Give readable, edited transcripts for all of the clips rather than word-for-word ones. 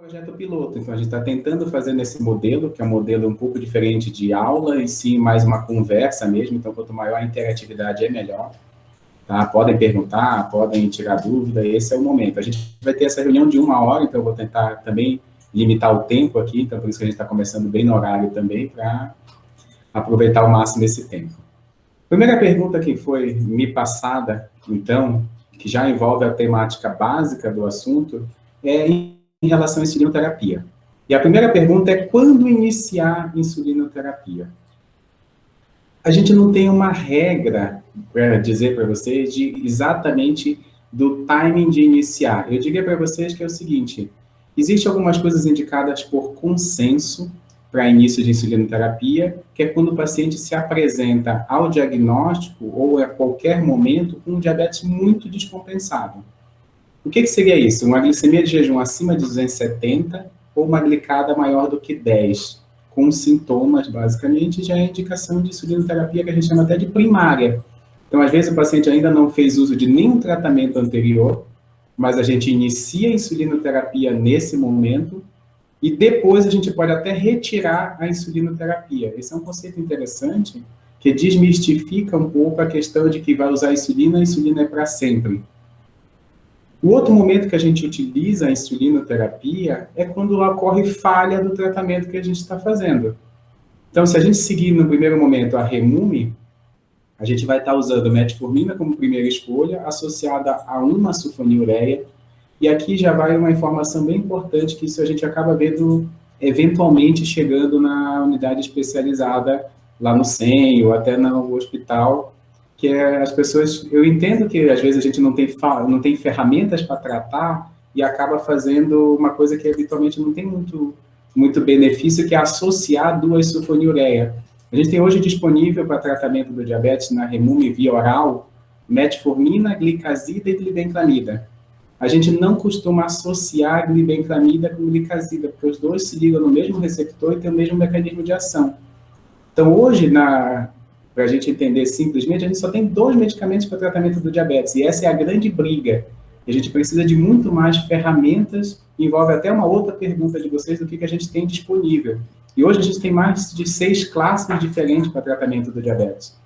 Projeto piloto, então a gente está tentando fazer nesse modelo, que é um modelo um pouco diferente de aula, e sim mais uma conversa mesmo, então quanto maior a interatividade é melhor, tá? Podem perguntar, podem tirar dúvida, esse é o momento. A gente vai ter essa reunião de 1 hora, então eu vou tentar também limitar o tempo aqui, então por isso que a gente está começando bem no horário também, para aproveitar ao máximo esse tempo. Primeira pergunta que foi me passada, então, que já envolve a temática básica do assunto, é em relação à insulinoterapia. E a primeira pergunta é: quando iniciar insulinoterapia? A gente não tem uma regra para dizer para vocês de exatamente do timing de iniciar. Eu diria para vocês que é o seguinte: existem algumas coisas indicadas por consenso para início de insulinoterapia, que é quando o paciente se apresenta ao diagnóstico ou a qualquer momento com um diabetes muito descompensado. O que seria isso? Uma glicemia de jejum acima de 270 ou uma glicada maior do que 10, com sintomas, basicamente, já é indicação de insulinoterapia, que a gente chama até de primária. Então, às vezes, o paciente ainda não fez uso de nenhum tratamento anterior, mas a gente inicia a insulinoterapia nesse momento e depois a gente pode até retirar a insulinoterapia. Esse é um conceito interessante que desmistifica um pouco a questão de que vai usar a insulina é para sempre. O outro momento que a gente utiliza a insulinoterapia é quando ocorre falha do tratamento que a gente está fazendo. Então, se a gente seguir no primeiro momento a Remume, a gente vai estar usando metformina como primeira escolha, associada a uma sulfonilureia. E aqui já vai uma informação bem importante, que isso a gente acaba vendo eventualmente chegando na unidade especializada lá no SEM ou até no hospital, que é as pessoas, eu entendo que às vezes a gente não tem ferramentas para tratar e acaba fazendo uma coisa que habitualmente não tem muito benefício, que é associar duas sulfonilureia. A gente tem hoje disponível para tratamento do diabetes na Remume via oral, metformina, glicazida e glibenclamida. A gente não costuma associar glibenclamida com glicazida, porque os dois se ligam no mesmo receptor e têm o mesmo mecanismo de ação. Então, hoje, para a gente entender simplesmente, a gente só tem 2 medicamentos para tratamento do diabetes, e essa é a grande briga. A gente precisa de muito mais ferramentas, envolve até uma outra pergunta de vocês do que a gente tem disponível. E hoje a gente tem mais de 6 classes diferentes para tratamento do diabetes.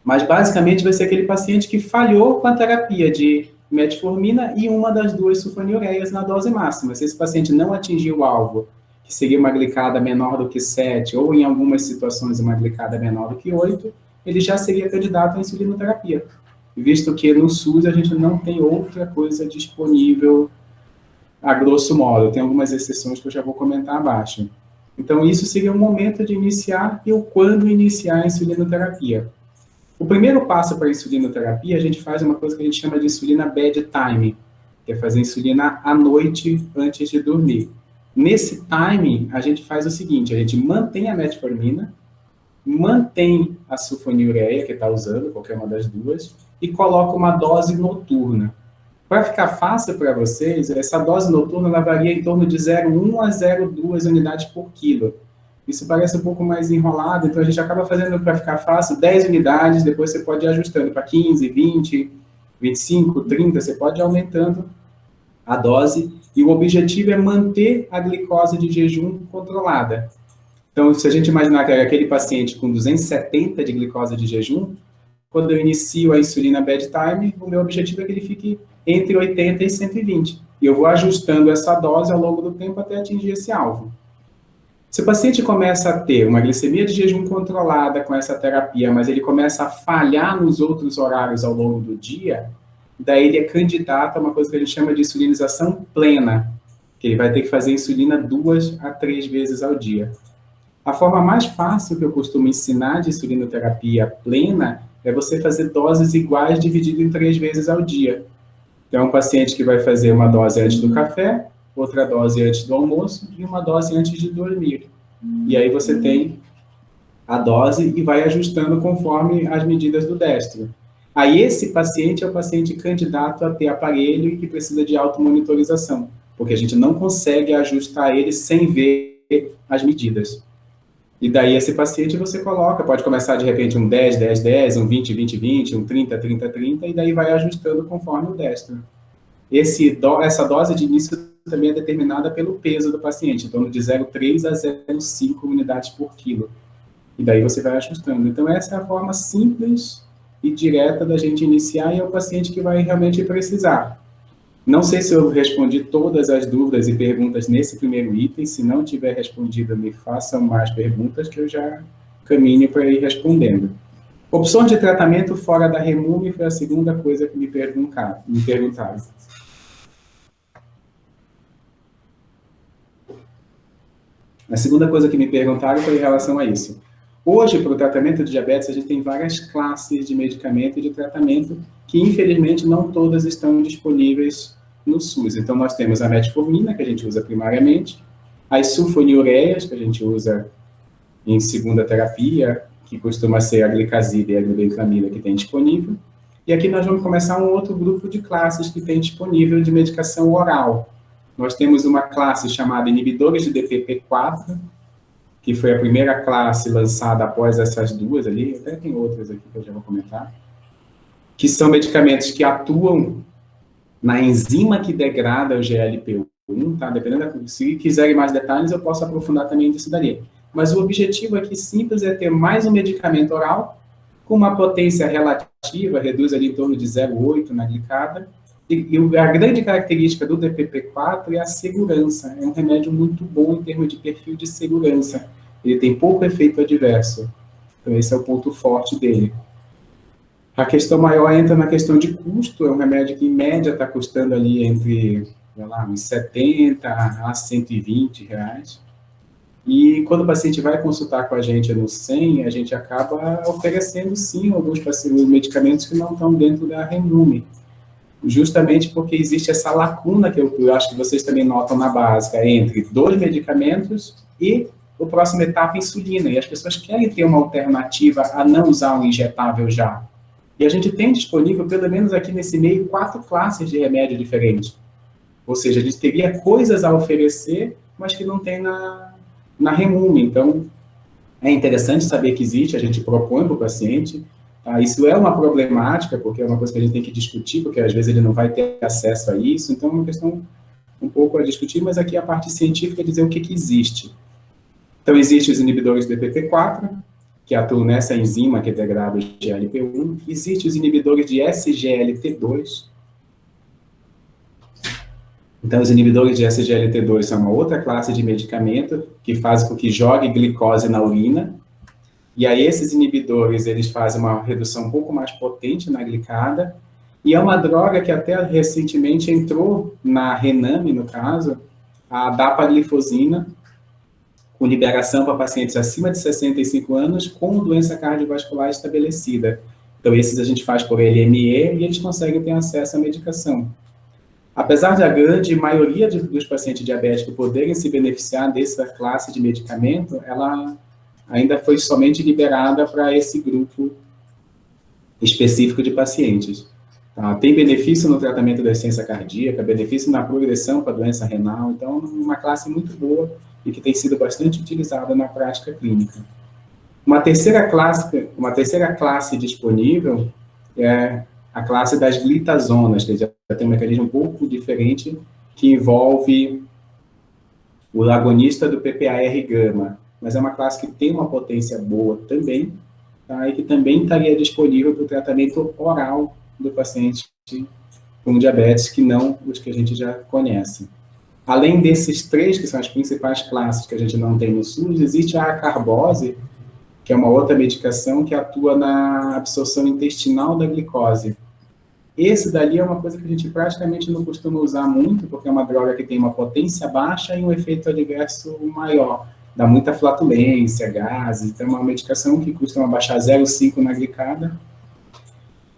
Mas, basicamente, vai ser aquele paciente que falhou com a terapia de metformina e uma das 2 sulfonilureias na dose máxima. Se esse paciente não atingiu o alvo, que seria uma glicada menor do que 7, ou em algumas situações uma glicada menor do que 8, ele já seria candidato à insulinoterapia. Visto que no SUS a gente não tem outra coisa disponível a grosso modo. Tem algumas exceções que eu já vou comentar abaixo. Então, isso seria o momento de iniciar e o quando iniciar a insulinoterapia. O primeiro passo para a insulinoterapia, a gente faz uma coisa que a gente chama de insulina bedtime, que é fazer insulina à noite antes de dormir. Nesse timing, a gente faz o seguinte: a gente mantém a metformina, mantém a sulfonilureia, que está usando, qualquer uma das 2, e coloca uma dose noturna. Para ficar fácil para vocês, essa dose noturna ela varia em torno de 0,1 a 0,2 unidades por quilo. Isso parece um pouco mais enrolado, então a gente acaba fazendo, para ficar fácil, 10 unidades, depois você pode ir ajustando para 15, 20, 25, 30, você pode ir aumentando a dose, e o objetivo é manter a glicose de jejum controlada. Então, se a gente imaginar que é aquele paciente com 270 de glicose de jejum, quando eu inicio a insulina bedtime, o meu objetivo é que ele fique entre 80 e 120. E eu vou ajustando essa dose ao longo do tempo até atingir esse alvo. Se o paciente começa a ter uma glicemia de jejum controlada com essa terapia, mas ele começa a falhar nos outros horários ao longo do dia, daí ele é candidato a uma coisa que a gente chama de insulinização plena, que ele vai ter que fazer insulina 2 a 3 vezes ao dia. A forma mais fácil que eu costumo ensinar de insulinoterapia plena é você fazer doses iguais dividido em 3 vezes ao dia. Então, um paciente que vai fazer uma dose antes do café, outra dose antes do almoço e uma dose antes de dormir. E aí você tem a dose e vai ajustando conforme as medidas do destro. Aí esse paciente é o paciente candidato a ter aparelho e que precisa de automonitorização, porque a gente não consegue ajustar ele sem ver as medidas. E daí esse paciente você coloca, pode começar de repente um 10, 10, 10, um 20, 20, 20, um 30, 30, 30, e daí vai ajustando conforme o destro. Essa dose de início também é determinada pelo peso do paciente, em torno de 0,3 a 0,5 unidades por quilo. E daí você vai ajustando. Então, essa é a forma simples e direta da gente iniciar, e é o paciente que vai realmente precisar. Não sei se eu respondi todas as dúvidas e perguntas nesse primeiro item. Se não tiver respondido, me façam mais perguntas que eu já caminho para ir respondendo. Opção de tratamento fora da REMUME foi a segunda coisa que me perguntaram. A segunda coisa que me perguntaram foi em relação a isso. Hoje, para o tratamento de diabetes, a gente tem várias classes de medicamento e de tratamento que, infelizmente, não todas estão disponíveis no SUS. Então, nós temos a metformina, que a gente usa primariamente, as sulfonilureias, que a gente usa em segunda terapia, que costuma ser a glicazida e a glibenclamida que tem disponível. E aqui nós vamos começar um outro grupo de classes que tem disponível de medicação oral. Nós temos uma classe chamada inibidores de DPP-4, que foi a primeira classe lançada após essas duas ali, até tem outras aqui que eu já vou comentar, que são medicamentos que atuam na enzima que degrada o GLP-1, tá? Dependendo se quiserem mais detalhes, eu posso aprofundar também nisso daí. Mas o objetivo aqui simples é ter mais um medicamento oral com uma potência relativa, reduz ali em torno de 0,8 na glicada, e a grande característica do DPP-4 é a segurança. É um remédio muito bom em termos de perfil de segurança. Ele tem pouco efeito adverso. Então, esse é o ponto forte dele. A questão maior entra na questão de custo. É um remédio que, em média, está custando ali entre, sei lá, uns 70 a 120 reais. E quando o paciente vai consultar com a gente no 100, a gente acaba oferecendo, sim, alguns medicamentos que não estão dentro da REMUME. Justamente porque existe essa lacuna que eu acho que vocês também notam na básica, entre 2 medicamentos e a próxima etapa, insulina. E as pessoas querem ter uma alternativa a não usar um injetável já. E a gente tem disponível, pelo menos aqui nesse meio, 4 classes de remédio diferentes. Ou seja, a gente teria coisas a oferecer, mas que não tem na REMUME. Então, é interessante saber que existe, a gente propõe para o paciente. Tá? Isso é uma problemática, porque é uma coisa que a gente tem que discutir, porque às vezes ele não vai ter acesso a isso. Então, é uma questão um pouco a discutir, mas aqui a parte científica é dizer o que existe. Então, existem os inibidores do DPP-4, que atuam nessa enzima que degrada o GLP-1. Existem os inibidores de SGLT2. Então, os inibidores de SGLT2 são uma outra classe de medicamento que faz com que jogue glicose na urina. E aí, esses inibidores, eles fazem uma redução um pouco mais potente na glicada. E é uma droga que até recentemente entrou na RENAME, no caso, a dapaglifosina, com liberação para pacientes acima de 65 anos com doença cardiovascular estabelecida. Então, esses a gente faz por LME e eles conseguem ter acesso à medicação. Apesar da grande maioria dos pacientes diabéticos poderem se beneficiar dessa classe de medicamento, ela ainda foi somente liberada para esse grupo específico de pacientes. Tá? Tem benefício no tratamento da insuficiência cardíaca, benefício na progressão para a doença renal, então é uma classe muito boa e que tem sido bastante utilizada na prática clínica. Uma terceira classe disponível é a classe das glitazonas, que já tem um mecanismo um pouco diferente, que envolve o agonista do PPAR-gama, mas é uma classe que tem uma potência boa também, tá? E que também estaria disponível para o tratamento oral do paciente com diabetes, que não os que a gente já conhece. Além desses 3, que são as principais classes que a gente não tem no SUS, existe a acarbose, que é uma outra medicação que atua na absorção intestinal da glicose. Esse dali é uma coisa que a gente praticamente não costuma usar muito, porque é uma droga que tem uma potência baixa e um efeito adverso maior. Dá muita flatulência, gases, então é uma medicação que costuma baixar 0,5 na glicada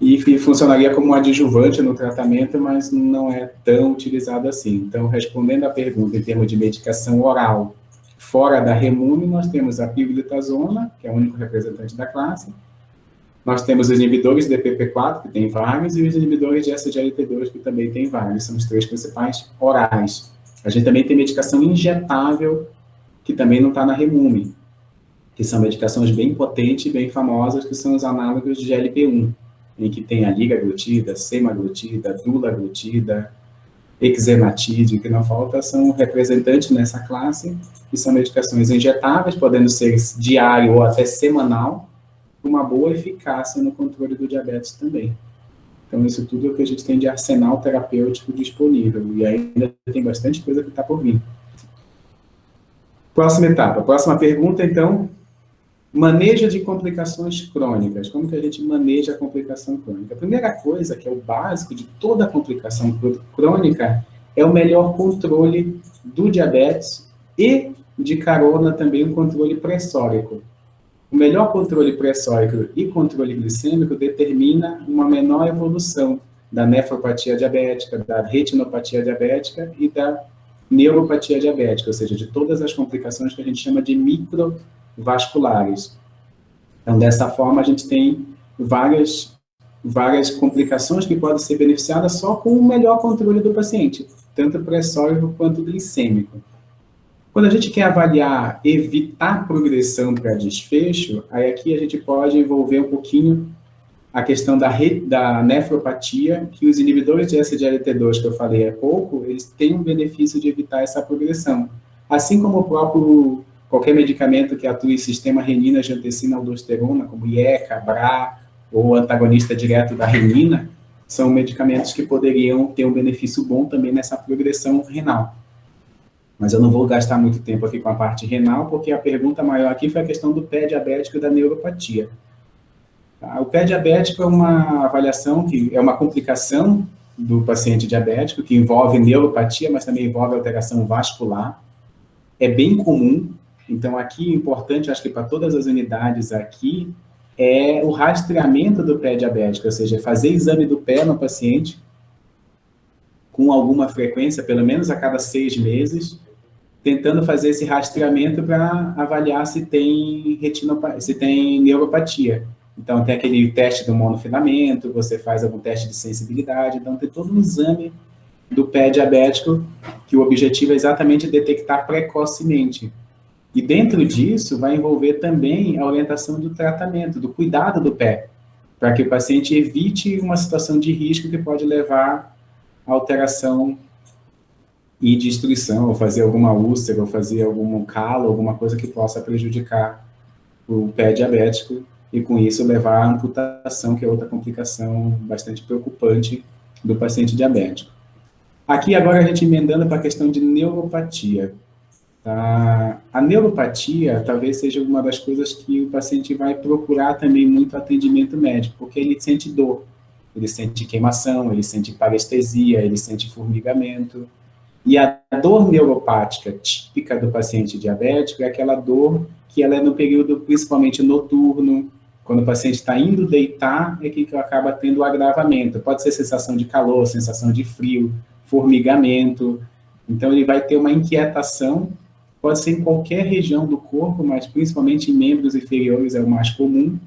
e funcionaria como um adjuvante no tratamento, mas não é tão utilizado assim. Então, respondendo à pergunta em termos de medicação oral, fora da REMUME, nós temos a pioglitazona, que é o único representante da classe. Nós temos os inibidores de DPP-4, que tem vários, e os inibidores de SGLT2, que também tem vários. São os 3 principais orais. A gente também tem medicação injetável, que também não está na REMUME, que são medicações bem potentes e bem famosas, que são os análogos de GLP-1, em que tem a ligaglutida, semaglutida, dulaglutida, Exematide, o que não falta são representantes nessa classe, que são medicações injetáveis, podendo ser diário ou até semanal, com uma boa eficácia no controle do diabetes também. Então, isso tudo é o que a gente tem de arsenal terapêutico disponível, e ainda tem bastante coisa que está por vir. Próxima etapa, próxima pergunta, então, manejo de complicações crônicas. Como que a gente maneja a complicação crônica? A primeira coisa, que é o básico de toda complicação crônica, é o melhor controle do diabetes e, de carona, também o controle pressórico. O melhor controle pressórico e controle glicêmico determina uma menor evolução da nefropatia diabética, da retinopatia diabética e da neuropatia diabética, ou seja, de todas as complicações que a gente chama de microvasculares. Então, dessa forma, a gente tem várias complicações que podem ser beneficiadas só com o melhor controle do paciente, tanto pressórico quanto glicêmico. Quando a gente quer avaliar, evitar progressão para desfecho, aí aqui a gente pode envolver um pouquinho a questão da nefropatia, que os inibidores de SGLT2 que eu falei há pouco, eles têm um benefício de evitar essa progressão. Assim como o próprio, qualquer medicamento que atue em sistema renina-angiotensina-aldosterona, como IECA, BRA, ou antagonista direto da renina, são medicamentos que poderiam ter um benefício bom também nessa progressão renal. Mas eu não vou gastar muito tempo aqui com a parte renal, porque a pergunta maior aqui foi a questão do pé diabético e da neuropatia. O pé diabético é uma avaliação que é uma complicação do paciente diabético, que envolve neuropatia, mas também envolve alteração vascular. É bem comum, então aqui, importante, acho que para todas as unidades aqui, é o rastreamento do pé diabético, ou seja, fazer exame do pé no paciente com alguma frequência, pelo menos a cada 6 meses, tentando fazer esse rastreamento para avaliar se tem neuropatia. Então, tem aquele teste do monofilamento, você faz algum teste de sensibilidade, então tem todo um exame do pé diabético que o objetivo é exatamente detectar precocemente. E dentro disso vai envolver também a orientação do tratamento, do cuidado do pé, para que o paciente evite uma situação de risco que pode levar a alteração e destruição, ou fazer alguma úlcera, ou fazer algum calo, alguma coisa que possa prejudicar o pé diabético, e com isso levar à amputação, que é outra complicação bastante preocupante do paciente diabético. Aqui agora a gente emendando para a questão de neuropatia. Tá? A neuropatia talvez seja uma das coisas que o paciente vai procurar também muito atendimento médico, porque ele sente dor, ele sente queimação, ele sente parestesia, ele sente formigamento. E a dor neuropática típica do paciente diabético é aquela dor que ela é no período principalmente noturno, quando o paciente está indo deitar, é que acaba tendo o agravamento. Pode ser sensação de calor, sensação de frio, formigamento. Então, ele vai ter uma inquietação, pode ser em qualquer região do corpo, mas principalmente em membros inferiores é o mais comum.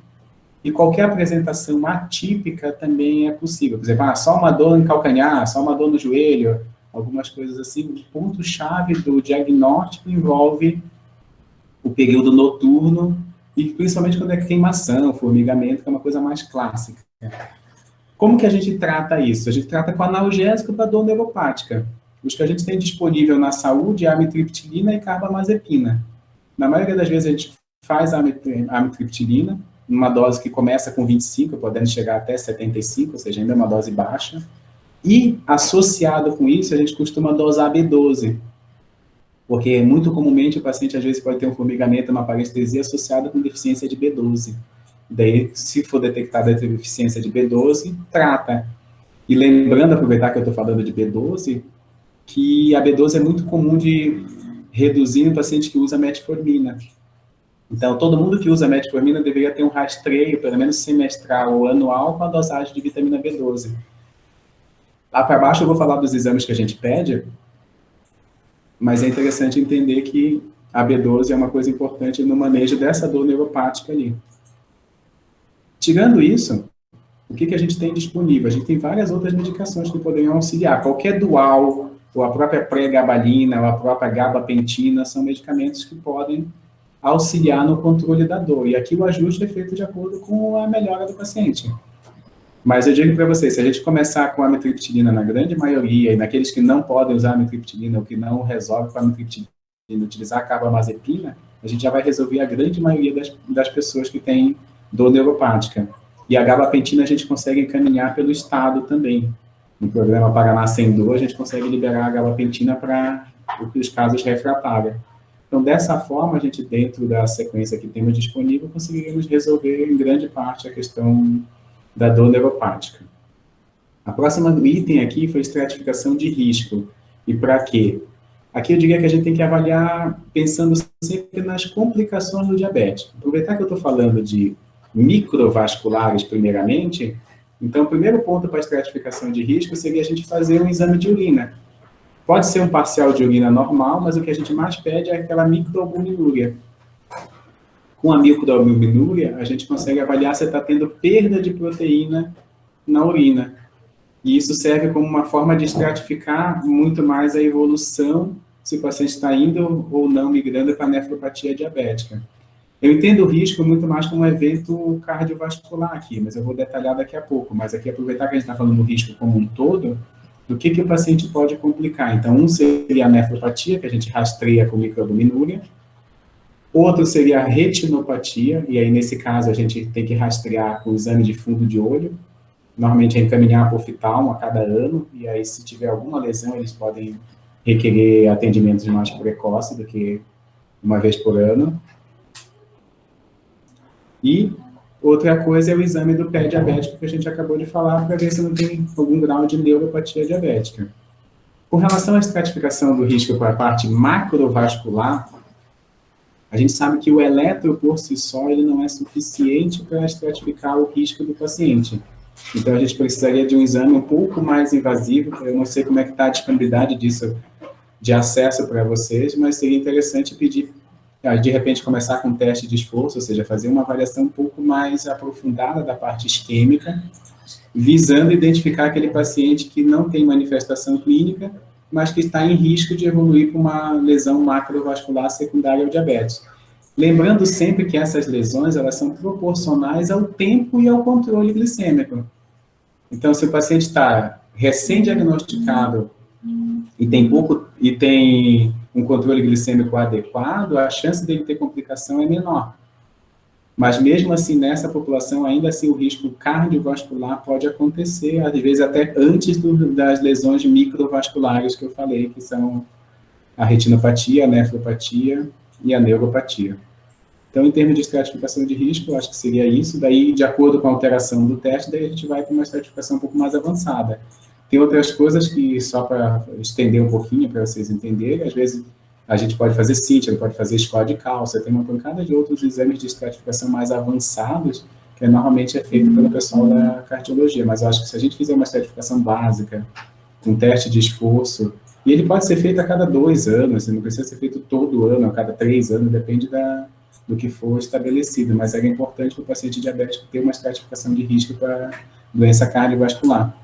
E qualquer apresentação atípica também é possível. Por exemplo, só uma dor em calcanhar, só uma dor no joelho, algumas coisas assim. O ponto-chave do diagnóstico envolve o período noturno, e principalmente quando é queimação, formigamento, que é uma coisa mais clássica. Como que a gente trata isso? A gente trata com analgésico para dor neuropática. Os que a gente tem disponível na saúde é a amitriptilina e carbamazepina. Na maioria das vezes a gente faz a amitriptilina, numa dose que começa com 25, podendo chegar até 75, ou seja, ainda é uma dose baixa. E, associado com isso, a gente costuma dosar B12, porque muito comumente o paciente às vezes pode ter um formigamento, uma parestesia associada com deficiência de B12. Daí, se for detectada a deficiência de B12, trata. E lembrando, aproveitar que eu estou falando de B12, que a B12 é muito comum de reduzir no paciente que usa metformina. Então, todo mundo que usa metformina deveria ter um rastreio, pelo menos semestral ou anual, com a dosagem de vitamina B12. Lá para baixo eu vou falar dos exames que a gente pede, mas é interessante entender que a B12 é uma coisa importante no manejo dessa dor neuropática ali. Tirando isso, o que a gente tem disponível? A gente tem várias outras medicações que poderiam auxiliar. Qualquer dual, ou a própria pregabalina, ou a própria gabapentina, são medicamentos que podem auxiliar no controle da dor. E aqui o ajuste é feito de acordo com a melhora do paciente. Mas eu digo para vocês, se a gente começar com a amitriptilina na grande maioria, e naqueles que não podem usar a amitriptilina, ou que não resolve com a amitriptilina, utilizar a carbamazepina, a gente já vai resolver a grande maioria das pessoas que têm dor neuropática. E a gabapentina a gente consegue encaminhar pelo Estado também. No programa Paraná Sem Dor, a gente consegue liberar a gabapentina para os casos refratários. Então, dessa forma, a gente, dentro da sequência que temos disponível, conseguiríamos resolver em grande parte a questão da dor neuropática. A próxima item aqui foi estratificação de risco. E para quê? Aqui eu diria que a gente tem que avaliar pensando sempre nas complicações do diabetes. Aproveitar que eu estou falando de microvasculares primeiramente, então o primeiro ponto para a estratificação de risco seria a gente fazer um exame de urina. Pode ser um parcial de urina normal, mas o que a gente mais pede é aquela microalbuminúria. Com a microalbuminúria, a gente consegue avaliar se está tendo perda de proteína na urina. E isso serve como uma forma de estratificar muito mais a evolução, se o paciente está indo ou não migrando para a nefropatia diabética. Eu entendo o risco muito mais como um evento cardiovascular aqui, mas eu vou detalhar daqui a pouco. Mas aqui, aproveitar que a gente está falando do risco como um todo, do que o paciente pode complicar. Então, um seria a nefropatia, que a gente rastreia com microalbuminúria. Outro seria a retinopatia, e aí, nesse caso, a gente tem que rastrear com o exame de fundo de olho. Normalmente é encaminhar para o oftalmo a cada ano, e aí, se tiver alguma lesão, eles podem requerer atendimentos mais precoces do que uma vez por ano. E outra coisa é o exame do pé diabético, que a gente acabou de falar, para ver se não tem algum grau de neuropatia diabética. Com relação à estratificação do risco para a parte macrovascular, a gente sabe que o eletro por si só ele não é suficiente para estratificar o risco do paciente. Então, a gente precisaria de um exame um pouco mais invasivo. Eu não sei como é que está a disponibilidade disso, de acesso para vocês, mas seria interessante pedir, de repente, começar com um teste de esforço, ou seja, fazer uma avaliação um pouco mais aprofundada da parte isquêmica, visando identificar aquele paciente que não tem manifestação clínica, mas que está em risco de evoluir para uma lesão macrovascular secundária ao diabetes. Lembrando sempre que essas lesões, elas são proporcionais ao tempo e ao controle glicêmico. Então, se o paciente está recém-diagnosticado e tem um controle glicêmico adequado, a chance dele ter complicação é menor. Mas mesmo assim, nessa população, ainda assim, o risco cardiovascular pode acontecer, às vezes até antes das lesões microvasculares que eu falei, que são a retinopatia, a nefropatia e a neuropatia. Então, em termos de estratificação de risco, eu acho que seria isso. Daí, de acordo com a alteração do teste, daí a gente vai para uma estratificação um pouco mais avançada. Tem outras coisas que, só para estender um pouquinho, para vocês entenderem, às vezes a gente pode fazer CIT, pode fazer score de cálcio, tem uma pancada de outros exames de estratificação mais avançados, que normalmente é feito pelo pessoal da cardiologia. Mas eu acho que se a gente fizer uma estratificação básica, um teste de esforço, e ele pode ser feito a cada 2 anos, não precisa ser feito todo ano, a cada 3 anos, depende do que for estabelecido, mas é importante para o paciente diabético ter uma estratificação de risco para doença cardiovascular.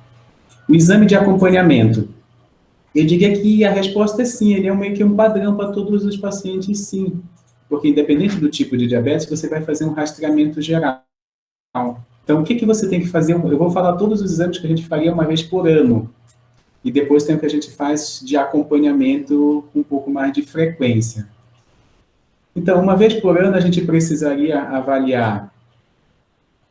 O exame de acompanhamento. Eu diria que a resposta é sim, ele é meio que um padrão para todos os pacientes, sim. Porque independente do tipo de diabetes, você vai fazer um rastreamento geral. Então, o que você tem que fazer? Eu vou falar todos os exames que a gente faria uma vez por ano. E depois tem o que a gente faz de acompanhamento com um pouco mais de frequência. Então, uma vez por ano, a gente precisaria avaliar.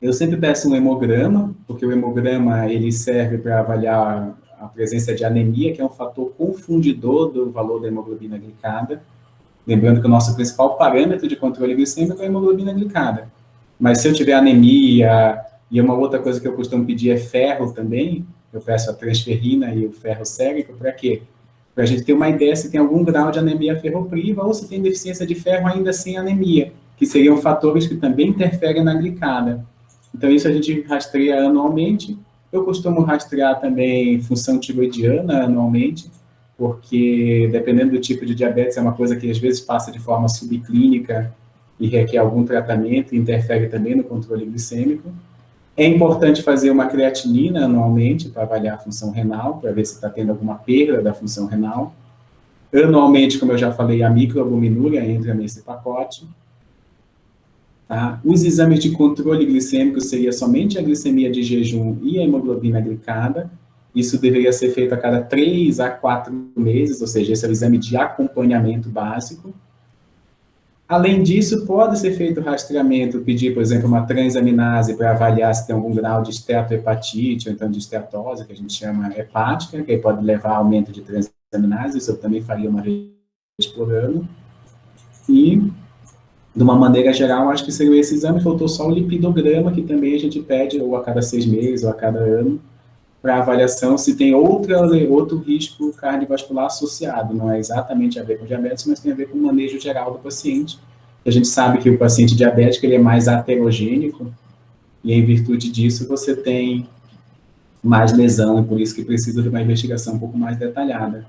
Eu sempre peço um hemograma, porque o hemograma ele serve para avaliar a presença de anemia, que é um fator confundidor do valor da hemoglobina glicada. Lembrando que o nosso principal parâmetro de controle glicêmico é a hemoglobina glicada. Mas se eu tiver anemia, e uma outra coisa que eu costumo pedir é ferro também, eu peço a transferrina e o ferro sérico, para quê? Para a gente ter uma ideia se tem algum grau de anemia ferropriva ou se tem deficiência de ferro ainda sem anemia, que seriam fatores que também interferem na glicada. Então, isso a gente rastreia anualmente. Eu costumo rastrear também função tiroidiana anualmente, porque dependendo do tipo de diabetes, é uma coisa que às vezes passa de forma subclínica e requer algum tratamento e interfere também no controle glicêmico. É importante fazer uma creatinina anualmente para avaliar a função renal, para ver se está tendo alguma perda da função renal. Anualmente, como eu já falei, a microalbuminúria entra nesse pacote. Tá? Os exames de controle glicêmico seria somente a glicemia de jejum e a hemoglobina glicada. Isso deveria ser feito a cada 3 a 4 meses, ou seja, esse é o exame de acompanhamento básico. Além disso, pode ser feito rastreamento, pedir, por exemplo, uma transaminase para avaliar se tem algum grau de esteatohepatite, ou então de esteatose, que a gente chama hepática, que pode levar a aumento de transaminase. Isso eu também faria uma vez por ano. E, de uma maneira geral, acho que seriam esses exames. Faltou só o lipidograma, que também a gente pede ou a cada 6 meses ou a cada ano, para avaliação se tem outro risco cardiovascular associado. Não é exatamente a ver com diabetes, mas tem a ver com o manejo geral do paciente. A gente sabe que o paciente diabético ele é mais aterogênico, e em virtude disso você tem mais lesão, e por isso que precisa de uma investigação um pouco mais detalhada.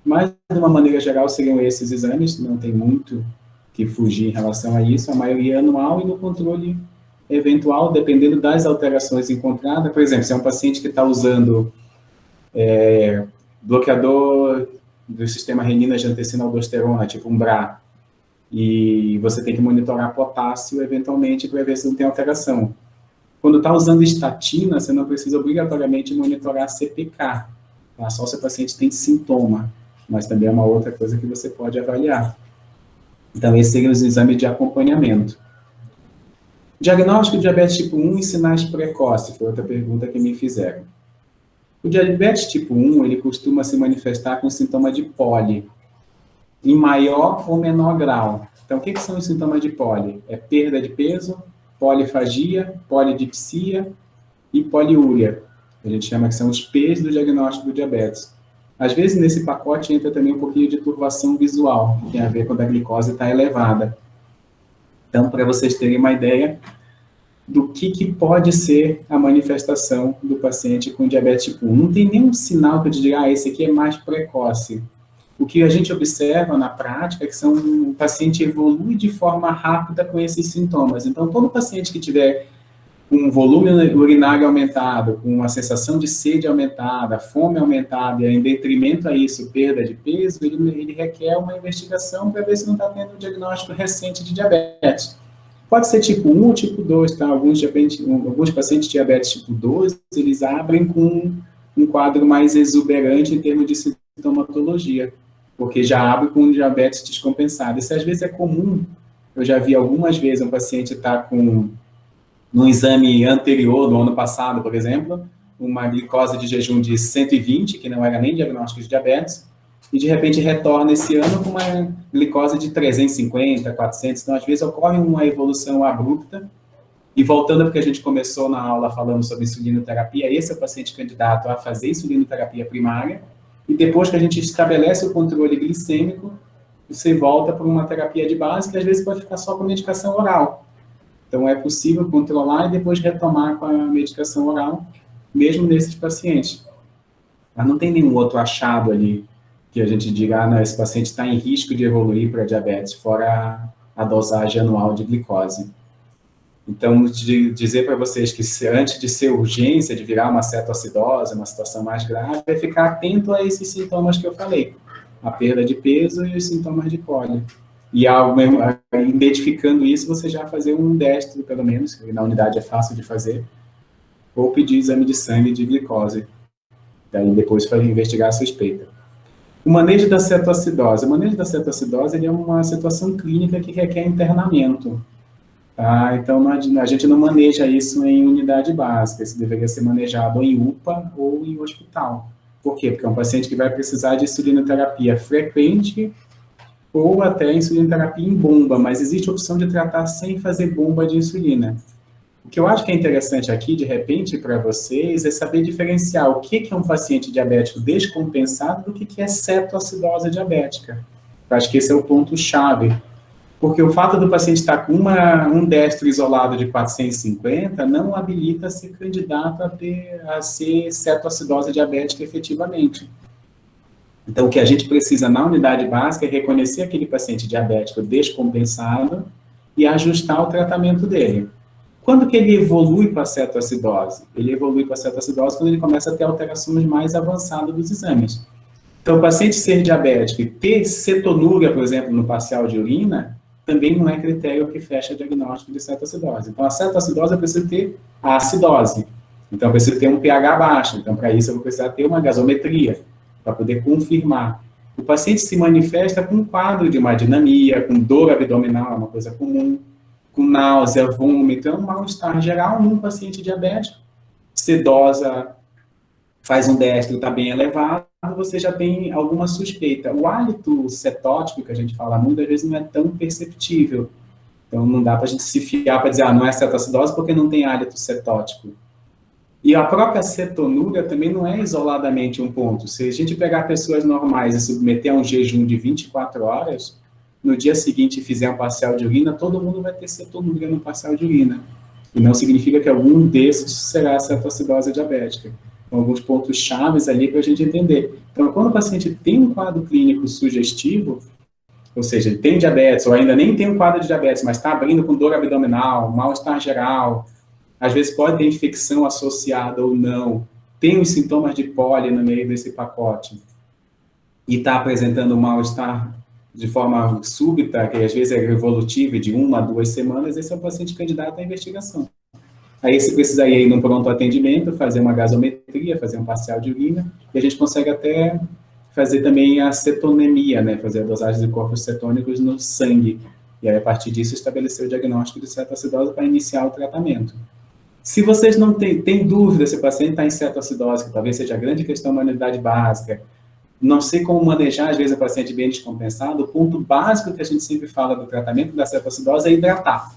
Mas, de uma maneira geral, seriam esses exames, não tem muito que fugir em relação a isso, a maioria é anual e no controle eventual, dependendo das alterações encontradas. Por exemplo, se é um paciente que está usando bloqueador do sistema renina-angiotensina-aldosterona, tipo um BRA, e você tem que monitorar potássio, eventualmente, para ver se não tem alteração. Quando está usando estatina, você não precisa obrigatoriamente monitorar CPK, tá? Só se o paciente tem sintoma, mas também é uma outra coisa que você pode avaliar. Então, esses seriam os exames de acompanhamento. Diagnóstico de diabetes tipo 1 e sinais precoces, foi outra pergunta que me fizeram. O diabetes tipo 1, ele costuma se manifestar com sintoma de poli, em maior ou menor grau. Então, o que são os sintomas de poli? É perda de peso, polifagia, polidipsia e poliúria. A gente chama que são os P's do diagnóstico do diabetes. Às vezes, nesse pacote entra também um pouquinho de turbação visual, que tem a ver quando a glicose está elevada. Então, para vocês terem uma ideia do que pode ser a manifestação do paciente com diabetes tipo 1. Não tem nenhum sinal que eu diga, esse aqui é mais precoce. O que a gente observa na prática é que o paciente evolui de forma rápida com esses sintomas. Então, todo paciente que tiver um volume urinário aumentado, com uma sensação de sede aumentada, fome aumentada, e em detrimento a isso, perda de peso, ele requer uma investigação para ver se não está tendo um diagnóstico recente de diabetes. Pode ser tipo 1 ou tipo 2, tá? Alguns pacientes de diabetes tipo 2, eles abrem com um quadro mais exuberante em termos de sintomatologia, porque já abre com um diabetes descompensado. Isso às vezes é comum. Eu já vi algumas vezes um paciente estar com, no exame anterior, do ano passado, por exemplo, uma glicose de jejum de 120, que não era nem diagnóstico de diabetes, e de repente retorna esse ano com uma glicose de 350, 400. Então, às vezes, ocorre uma evolução abrupta. E voltando ao que a gente começou na aula falando sobre insulinoterapia, esse é o paciente candidato a fazer insulinoterapia primária, e depois que a gente estabelece o controle glicêmico, você volta para uma terapia de base, que às vezes pode ficar só com medicação oral. Então, é possível controlar e depois retomar com a medicação oral, mesmo nesses pacientes. Mas não tem nenhum outro achado ali que a gente diga, não, esse paciente está em risco de evoluir para diabetes, fora a dosagem anual de glicose. Então, dizer para vocês que antes de ser urgência, de virar uma cetoacidose, uma situação mais grave, é ficar atento a esses sintomas que eu falei, a perda de peso e os sintomas de poli. E identificando isso, você já fazer um destro, pelo menos, que na unidade é fácil de fazer, ou pedir exame de sangue de glicose. Daí depois para investigar a suspeita. O manejo da cetoacidose. O manejo da cetoacidose ele é uma situação clínica que requer internamento. Tá? Então, a gente não maneja isso em unidade básica. Isso deveria ser manejado em UPA ou em hospital. Por quê? Porque é um paciente que vai precisar de insulinoterapia frequente ou até insulinoterapia em bomba, mas existe a opção de tratar sem fazer bomba de insulina. O que eu acho que é interessante aqui, de repente, para vocês, é saber diferenciar o que é um paciente diabético descompensado do que é cetoacidose diabética. Eu acho que esse é o ponto-chave. Porque o fato do paciente estar com um destro isolado de 450 não habilita a ser candidato a ser cetoacidose diabética efetivamente. Então, o que a gente precisa na unidade básica é reconhecer aquele paciente diabético descompensado e ajustar o tratamento dele. Quando que ele evolui para a cetoacidose? Ele evolui para a cetoacidose quando ele começa a ter alterações mais avançadas dos exames. Então, o paciente ser diabético e ter cetonúria, por exemplo, no parcial de urina, também não é critério que fecha diagnóstico de cetoacidose. Então, a cetoacidose eu preciso ter a acidose. Então, eu preciso ter um pH baixo. Então, para isso, eu vou precisar ter uma gasometria, para poder confirmar. O paciente se manifesta com um quadro de uma dinamia, com dor abdominal, é uma coisa comum, com náusea, vômito, é um mal-estar geral num paciente diabético. Sedosa, faz um destro, está bem elevado, você já tem alguma suspeita. O hálito cetótico, que a gente fala muitas vezes, não é tão perceptível. Então, não dá para a gente se fiar para dizer, não é cetoacidose porque não tem hálito cetótico. E a própria cetonúria também não é isoladamente um ponto. Se a gente pegar pessoas normais e submeter a um jejum de 24 horas, no dia seguinte fizer um parcial de urina, todo mundo vai ter cetonúria no parcial de urina. E não significa que algum desses será cetoacidose diabética. Então, alguns pontos chaves ali para a gente entender. Então, quando o paciente tem um quadro clínico sugestivo, ou seja, ele tem diabetes, ou ainda nem tem um quadro de diabetes, mas está abrindo com dor abdominal, mal-estar geral, às vezes pode ter infecção associada ou não, tem os sintomas de poli no meio desse pacote, e está apresentando mal-estar de forma súbita, que às vezes é evolutivo, de 1 a 2 semanas, esse é um paciente candidato à investigação. Aí você precisaria ir num pronto atendimento, fazer uma gasometria, fazer um parcial de urina, e a gente consegue até fazer também a cetonemia, né? Fazer a dosagem de corpos cetônicos no sangue. E aí, a partir disso, estabelecer o diagnóstico de cetoacidose para iniciar o tratamento. Se vocês não têm dúvida se o paciente está em cetoacidose, que talvez seja a grande questão da unidade básica, não sei como manejar, às vezes, o paciente bem descompensado, o ponto básico que a gente sempre fala do tratamento da cetoacidose é hidratar.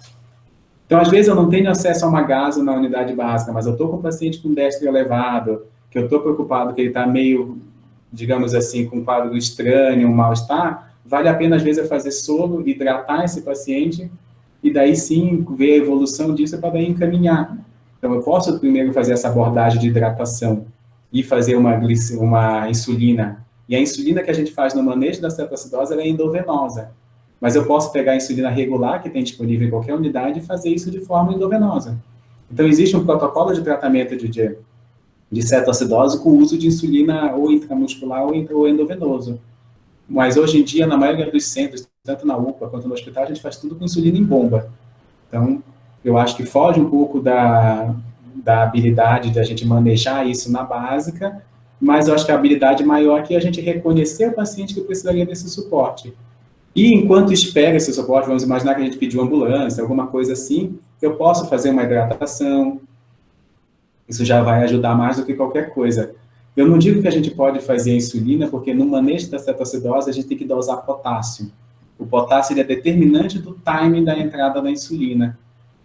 Então, às vezes, eu não tenho acesso a uma gaso na unidade básica, mas eu estou com um paciente com destro elevado, que eu estou preocupado que ele está meio, digamos assim, com um quadro estranho, um mal-estar, vale a pena, às vezes, eu fazer soro, hidratar esse paciente, e daí sim, ver a evolução disso para daí encaminhar. Então, eu posso primeiro fazer essa abordagem de hidratação e fazer uma insulina. E a insulina que a gente faz no manejo da cetoacidose, ela é endovenosa. Mas eu posso pegar a insulina regular, que tem disponível em qualquer unidade, e fazer isso de forma endovenosa. Então, existe um protocolo de tratamento de cetoacidose com o uso de insulina ou intramuscular ou endovenoso. Mas, hoje em dia, na maioria dos centros, tanto na UPA quanto no hospital, a gente faz tudo com insulina em bomba. Então, eu acho que foge um pouco da habilidade de a gente manejar isso na básica, mas eu acho que a habilidade maior é a gente reconhecer o paciente que precisaria desse suporte. E enquanto espera esse suporte, vamos imaginar que a gente pediu ambulância, alguma coisa assim, eu posso fazer uma hidratação, isso já vai ajudar mais do que qualquer coisa. Eu não digo que a gente pode fazer insulina, porque no manejo da cetoacidose a gente tem que dosar potássio. O potássio ele é determinante do timing da entrada da insulina.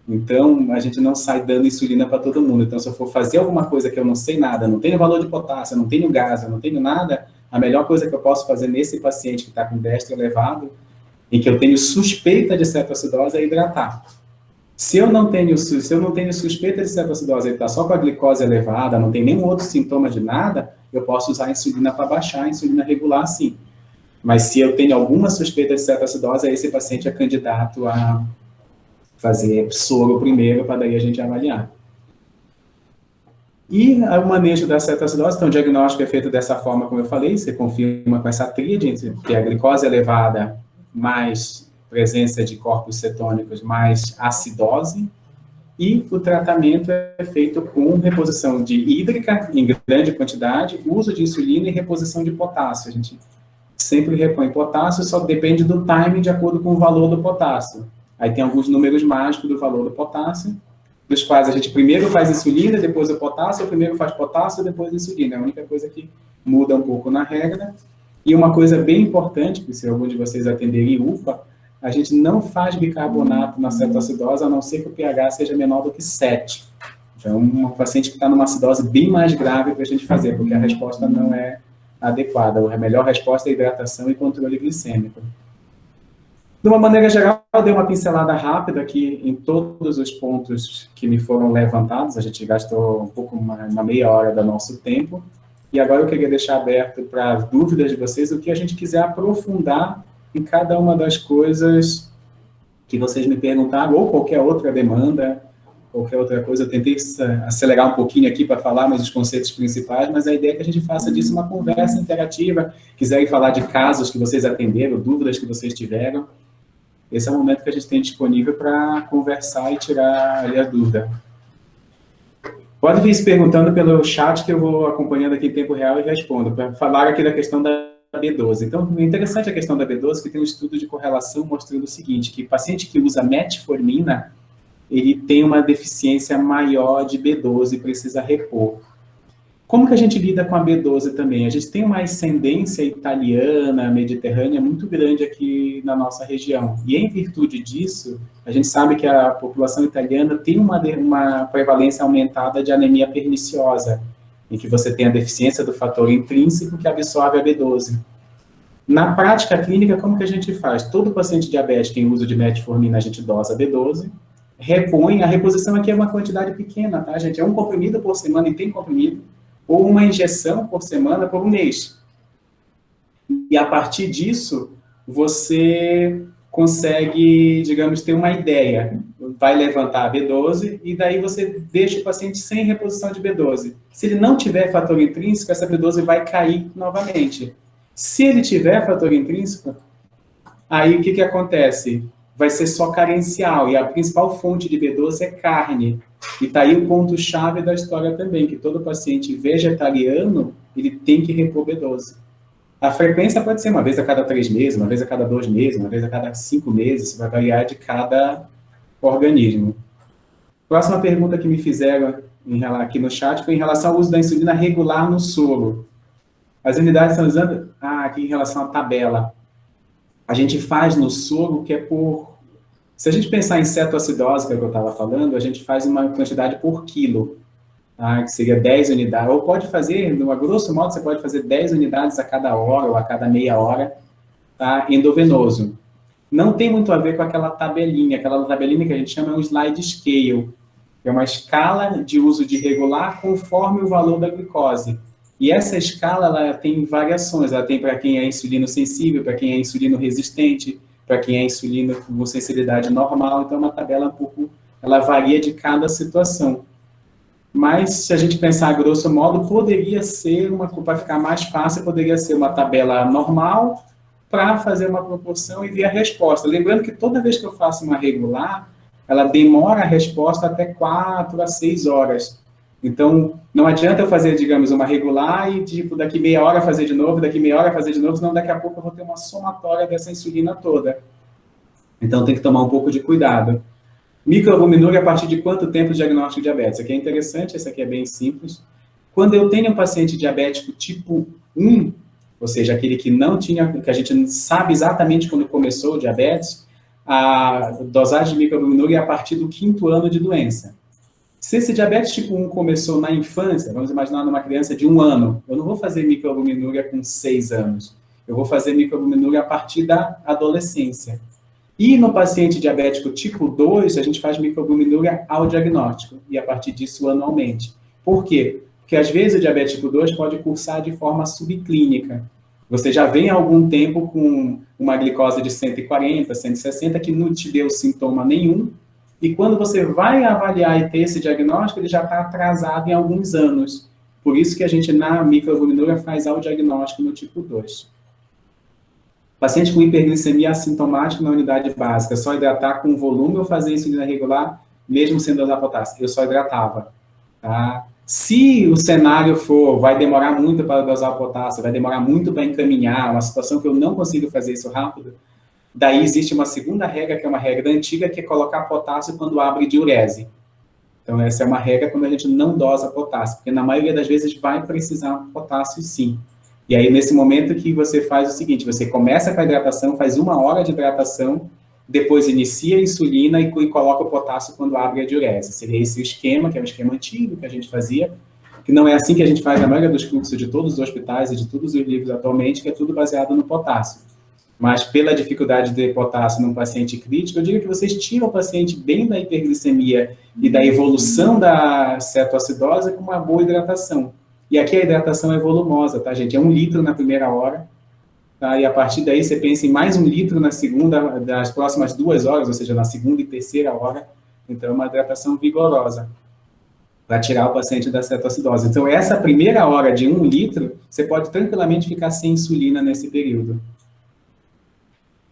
Então, a gente não sai dando insulina para todo mundo. Então, se eu for fazer alguma coisa que eu não sei nada, não tenho valor de potássio, não tenho gás, não tenho nada, a melhor coisa que eu posso fazer nesse paciente que está com destro elevado, e que eu tenho suspeita de cetoacidose, é hidratar. Se eu não tenho suspeita de cetoacidose, ele está só com a glicose elevada, não tem nenhum outro sintoma de nada, eu posso usar a insulina para baixar, a insulina regular, sim. Mas se eu tenho alguma suspeita de cetoacidose, esse paciente é candidato a fazer soro primeiro, para daí a gente avaliar. E o manejo da cetoacidose, então o diagnóstico é feito dessa forma, como eu falei, você confirma com essa tríade, que é a glicose elevada, mais presença de corpos cetônicos, mais acidose, e o tratamento é feito com reposição de hídrica em grande quantidade, uso de insulina e reposição de potássio. A gente sempre repõe potássio, só depende do time de acordo com o valor do potássio. Aí tem alguns números mágicos do valor do potássio, dos quais a gente primeiro faz insulina, depois o potássio, primeiro faz potássio, depois insulina. É a única coisa que muda um pouco na regra. E uma coisa bem importante, que se algum de vocês atenderem UPA, a gente não faz bicarbonato na cetoacidose, a não ser que o pH seja menor do que 7. Então, um paciente que está numa acidose bem mais grave para a gente fazer, porque a resposta não é adequada. A melhor resposta é hidratação e controle glicêmico. De uma maneira geral, eu dei uma pincelada rápida aqui em todos os pontos que me foram levantados. A gente gastou um pouco, uma meia hora do nosso tempo. E agora eu queria deixar aberto para as dúvidas de vocês, o que a gente quiser aprofundar em cada uma das coisas que vocês me perguntaram, ou qualquer outra demanda, qualquer outra coisa. Eu tentei acelerar um pouquinho aqui para falar mais os conceitos principais, mas a ideia é que a gente faça disso uma conversa interativa. Quiserem falar de casos que vocês atenderam, dúvidas que vocês tiveram, esse é o momento que a gente tem disponível para conversar e tirar ali a dúvida. Pode vir se perguntando pelo chat, que eu vou acompanhando aqui em tempo real e respondo. Para falar aqui da questão da B12. Então, é interessante a questão da B12, que tem um estudo de correlação mostrando o seguinte, que paciente que usa metformina, ele tem uma deficiência maior de B12 e precisa repor. Como que a gente lida com a B12 também? A gente tem uma ascendência italiana, mediterrânea, muito grande aqui na nossa região. E em virtude disso, a gente sabe que a população italiana tem uma prevalência aumentada de anemia perniciosa, em que você tem a deficiência do fator intrínseco que absorve a B12. Na prática clínica, como que a gente faz? Todo paciente diabético em uso de metformina, a gente dosa B12, repõe, a reposição aqui é uma quantidade pequena, tá, gente? É um comprimido por semana e tem comprimido, ou uma injeção por semana por um mês. E a partir disso, você consegue, digamos, ter uma ideia. Vai levantar a B12 e daí você deixa o paciente sem reposição de B12. Se ele não tiver fator intrínseco, essa B12 vai cair novamente. Se ele tiver fator intrínseco, aí o que acontece? Vai ser só carencial, e a principal fonte de B12 é carne. E está aí o ponto-chave da história também, que todo paciente vegetariano, ele tem que repor B12. A frequência pode ser uma vez a cada 3 meses, uma vez a cada 2 meses, uma vez a cada 5 meses, isso vai variar de cada organismo. Próxima pergunta que me fizeram aqui no chat foi em relação ao uso da insulina regular no soro. As unidades estão usando... aqui em relação à tabela. A gente faz no soro que é por... Se a gente pensar em cetoacidose, que é o que eu estava falando, a gente faz uma quantidade por quilo, tá? Que seria 10 unidades. Ou pode fazer, a grosso modo, você pode fazer 10 unidades a cada hora ou a cada meia hora, tá? Endovenoso. Não tem muito a ver com aquela tabelinha que a gente chama um slide scale, que é uma escala de uso de regular conforme o valor da glicose. E essa escala, ela tem variações, ela tem para quem é insulino sensível, para quem é insulino resistente, para quem é insulino com sensibilidade normal, então é uma tabela um pouco, ela varia de cada situação. Mas, se a gente pensar a grosso modo, poderia ser, para ficar mais fácil, poderia ser uma tabela normal para fazer uma proporção e ver a resposta. Lembrando que toda vez que eu faço uma regular, ela demora a resposta até 4 a 6 horas. Então, não adianta eu fazer, digamos, uma regular e, tipo, daqui meia hora fazer de novo, daqui meia hora fazer de novo, senão daqui a pouco eu vou ter uma somatória dessa insulina toda. Então, tem que tomar um pouco de cuidado. Microalbuminúria a partir de quanto tempo de diagnóstico de diabetes? Isso aqui é interessante, isso aqui é bem simples. Quando eu tenho um paciente diabético tipo 1, ou seja, aquele que não tinha, que a gente sabe exatamente quando começou o diabetes, a dosagem de microalbuminúria é a partir do 5º ano de doença. Se esse diabetes tipo 1 começou na infância, vamos imaginar numa criança de 1 ano, eu não vou fazer microalbuminúria com 6 anos. Eu vou fazer microalbuminúria a partir da adolescência. E no paciente diabético tipo 2, a gente faz microalbuminúria ao diagnóstico, e a partir disso anualmente. Por quê? Porque às vezes o diabetes tipo 2 pode cursar de forma subclínica. Você já vem há algum tempo com uma glicose de 140, 160, que não te deu sintoma nenhum, e quando você vai avaliar e ter esse diagnóstico, ele já está atrasado em alguns anos. Por isso que a gente, na microalbuminúria, faz ao diagnóstico no tipo 2. Paciente com hiperglicemia assintomática na unidade básica, só hidratar com volume ou fazer insulina regular, mesmo sem dosar potássio? Eu só hidratava. Tá? Se o cenário for, vai demorar muito para dosar o potássio, vai demorar muito para encaminhar, uma situação que eu não consigo fazer isso rápido, daí existe uma segunda regra, que é uma regra antiga, que é colocar potássio quando abre diurese. Então, essa é uma regra quando a gente não dosa potássio, porque na maioria das vezes vai precisar potássio sim. E aí, nesse momento que você faz o seguinte, você começa com a hidratação, faz 1 hora de hidratação, depois inicia a insulina e coloca o potássio quando abre a diurese. Seria esse o esquema, que é o esquema antigo que a gente fazia, que não é assim que a gente faz na maioria dos fluxos de todos os hospitais e de todos os livros atualmente, que é tudo baseado no potássio. Mas pela dificuldade de potássio num paciente crítico, eu digo que vocês tiram o paciente bem da hiperglicemia e da evolução da cetoacidose com uma boa hidratação. E aqui a hidratação é volumosa, tá, gente? É 1 litro na primeira hora, tá? E a partir daí você pensa em mais 1 litro na segunda, das próximas 2 horas, ou seja, na segunda e terceira hora. Então, é uma hidratação vigorosa para tirar o paciente da cetoacidose. Então, essa primeira hora de 1 litro, você pode tranquilamente ficar sem insulina nesse período.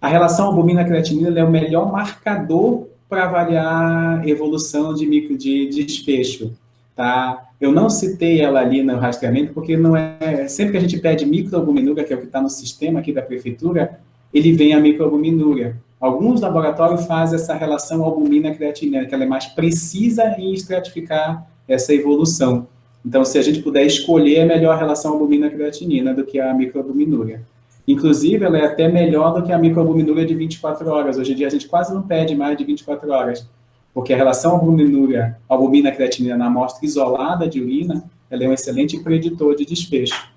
A relação albumina-creatinina é o melhor marcador para avaliar evolução de desfecho, tá? Eu não citei ela ali no rastreamento, porque não é... Sempre que a gente pede microalbuminúria, que é o que está no sistema aqui da prefeitura, ele vem a microalbuminúria. Alguns laboratórios fazem essa relação albumina-creatinina, que ela é mais precisa em estratificar essa evolução. Então, se a gente puder escolher, é melhor a relação albumina-creatinina do que a microalbuminúria. Inclusive, ela é até melhor do que a microalbuminúria de 24 horas. Hoje em dia, a gente quase não pede mais de 24 horas, porque a relação albumina-creatinina na amostra isolada de urina, ela é um excelente preditor de desfecho.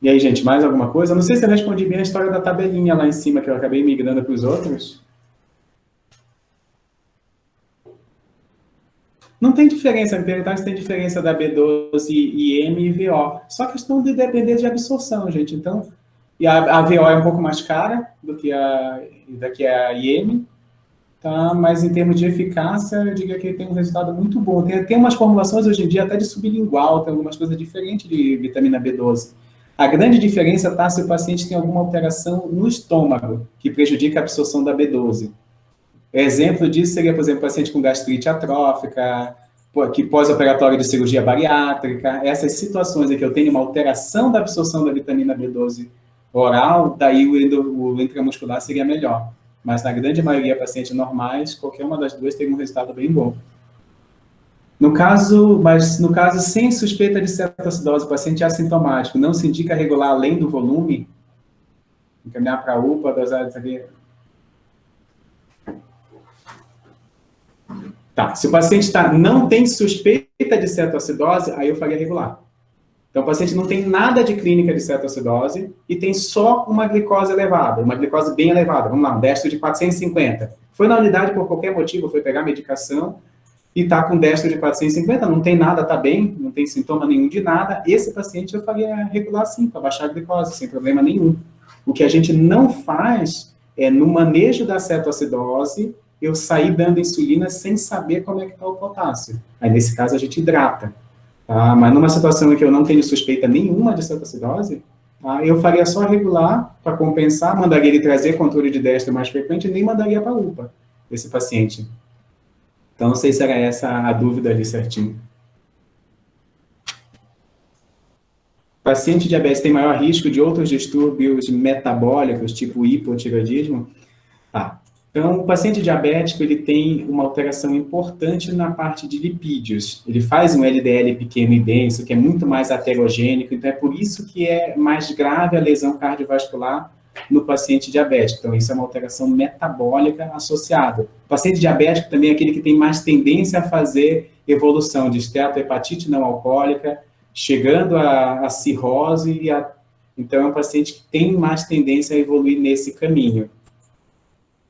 E aí, gente, mais alguma coisa? Eu não sei se eu respondi bem a história da tabelinha lá em cima, que eu acabei migrando para os outros. Não tem diferença, me perguntaram se tem diferença da B12 e M e VO. Só questão de depender de absorção, gente. Então, e a VO é um pouco mais cara do que a IM, tá? Mas em termos de eficácia, eu diria que tem um resultado muito bom. Tem umas formulações hoje em dia até de sublingual, tem algumas coisas diferentes de vitamina B12. A grande diferença está se o paciente tem alguma alteração no estômago, que prejudica a absorção da B12. Exemplo disso seria, por exemplo, paciente com gastrite atrófica, que pós-operatório de cirurgia bariátrica, essas situações em que eu tenho uma alteração da absorção da vitamina B12 oral, daí o intramuscular seria melhor. Mas na grande maioria, pacientes normais, qualquer uma das duas tem um resultado bem bom. No caso sem suspeita de cetoacidose, o paciente é assintomático, não se indica regular além do volume, encaminhar para a UPA, dosar isso aqui. Tá, se o paciente não tem suspeita de cetoacidose, aí eu faria regular. Então, o paciente não tem nada de clínica de cetoacidose e tem só uma glicose elevada, uma glicose bem elevada. Vamos lá, um destro de 450. Foi na unidade por qualquer motivo, foi pegar medicação e está com destro de 450, não tem nada, está bem, não tem sintoma nenhum de nada. Esse paciente eu faria regular sim, para baixar a glicose, sem problema nenhum. O que a gente não faz é, no manejo da cetoacidose, eu sair dando insulina sem saber como é que está o potássio. Aí, nesse caso, a gente hidrata. Tá? Mas numa situação em que eu não tenho suspeita nenhuma de cetoacidose, tá? Eu faria só regular para compensar, mandaria ele trazer controle de destro mais frequente e nem mandaria para a UPA, esse paciente. Então, não sei se era essa a dúvida ali certinho. Paciente diabético tem maior risco de outros distúrbios metabólicos, tipo hipotireoidismo? Tá. Então, o paciente diabético, ele tem uma alteração importante na parte de lipídios. Ele faz um LDL pequeno e denso, que é muito mais aterogênico, então é por isso que é mais grave a lesão cardiovascular no paciente diabético. Então, isso é uma alteração metabólica associada. O paciente diabético também é aquele que tem mais tendência a fazer evolução de esteatohepatite não alcoólica, chegando à cirrose, então é um paciente que tem mais tendência a evoluir nesse caminho.